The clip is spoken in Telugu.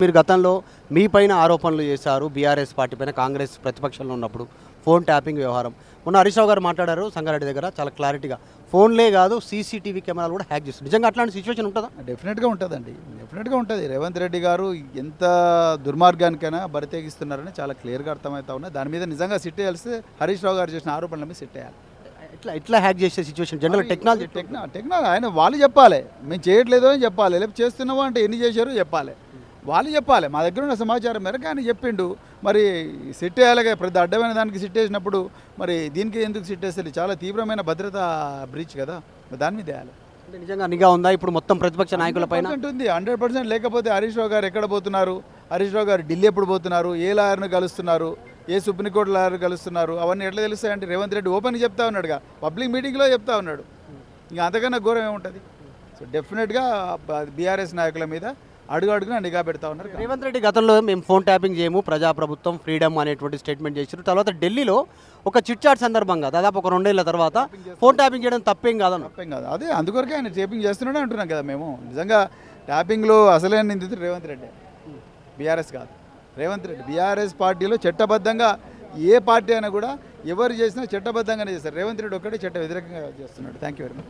మీరు గతంలో మీ పైన ఆరోపణలు చేశారు బీఆర్ఎస్ పార్టీ పైన కాంగ్రెస్ ప్రతిపక్షంలో ఉన్నప్పుడు ఫోన్ ట్యాపింగ్ వ్యవహారం. మొన్న హరీష్ రావు గారు మాట్లాడారు సంగారెడ్డి దగ్గర చాలా క్లారిటీగా ఫోన్లే కాదు సీసీటీవీ కెమెరాలు కూడా హ్యాక్ చేస్తారు. నిజంగా అట్లాంటి సిచ్యువేషన్ ఉంటుందా? డెఫినెట్గా ఉంటుందండి, డెఫినెట్గా ఉంటుంది. రేవంత్ రెడ్డి గారు ఎంత దుర్మార్గానికైనా బరితెగిస్తున్నారని చాలా క్లియర్గా అర్థమవుతా ఉన్నాయి. దాని మీద నిజంగా సిట్ వేయాల్సి హరీష్ రావు గారు చేసిన ఆరోపణల మీద సిట్ వేయాలి. ఎట్లా హ్యాక్ చేసే సిచ్యువేషన్ జనరల్ టెక్నాలజీ టెక్నాలజీ ఆయన వాళ్ళు చెప్పాలి, మేము చేయట్లేదు అని చెప్పాలి, లేకపోతే చేస్తున్నావా అంటే ఎన్ని చేశారు చెప్పాలి, వాళ్ళు చెప్పాలి. మా దగ్గర ఉన్న సమాచారం మేరకు ఆయన చెప్పిండు. మరి సిట్ వేయాలిగా, ప్రతి అడ్డమైన దానికి సిట్ వేసినప్పుడు మరి దీనికి ఎందుకు సిట్ వేస్తారు? చాలా తీవ్రమైన భద్రతా బ్రీచ్ కదా, దాని మీద వేయాలి. అంటే నిజంగా నిఘా ఉందా ఇప్పుడు మొత్తం ప్రతిపక్ష నాయకుల పైన? ఉంటుంది 100%. లేకపోతే హరీష్ రావు గారు ఎక్కడ పోతున్నారు, హరీష్ రావు గారు ఢిల్లీ ఎప్పుడు పోతున్నారు, ఏ లాయర్ను కలుస్తున్నారు, ఏ సుప్రీంకోర్టు లాయర్ కలుస్తున్నారు, అవన్నీ ఎట్లా తెలుస్తాయంటే రేవంత్ రెడ్డి ఓపెన్గా చెప్తా ఉన్నాడుగా, పబ్లిక్ మీటింగ్లో చెప్తా ఉన్నాడు. ఇంకా అంతకన్నా ఘోరం ఏముంటుంది? సో డెఫినెట్గా బీఆర్ఎస్ నాయకుల మీద అడుగున నిఘా పెడతా ఉన్నారు. రేవంత్ రెడ్డి గతంలో మేము ఫోన్ ట్యాపింగ్ చేయము, ప్రజాప్రభుత్వం ఫ్రీడమ్ అనేటువంటి స్టేట్మెంట్ చేశారు. తర్వాత ఢిల్లీలో ఒక చిట్ చాట్ సందర్భంగా దాదాపు ఒక 2 ఏళ్ల తర్వాత ఫోన్ ట్యాపింగ్ చేయడం తప్పేం కాదన్న. తప్పేం కాదు, అదే అందుకొరకే ఆయన ట్యాపింగ్ చేస్తున్నాడే అంటున్నాం కదా మేము. నిజంగా ట్యాపింగ్లో అసలైన నిందితుడు రేవంత్ రెడ్డి, బీఆర్ఎస్ కాదు. రేవంత్ రెడ్డి బీఆర్ఎస్ పార్టీలో చట్టబద్ధంగా ఏ పార్టీ అయినా కూడా ఎవరు చేసినా చట్టబద్ధంగానే చేస్తారు. రేవంత్ రెడ్డి ఒక్కడే చట్ట వ్యతిరేకంగా చేస్తున్నాడు. Thank you very much.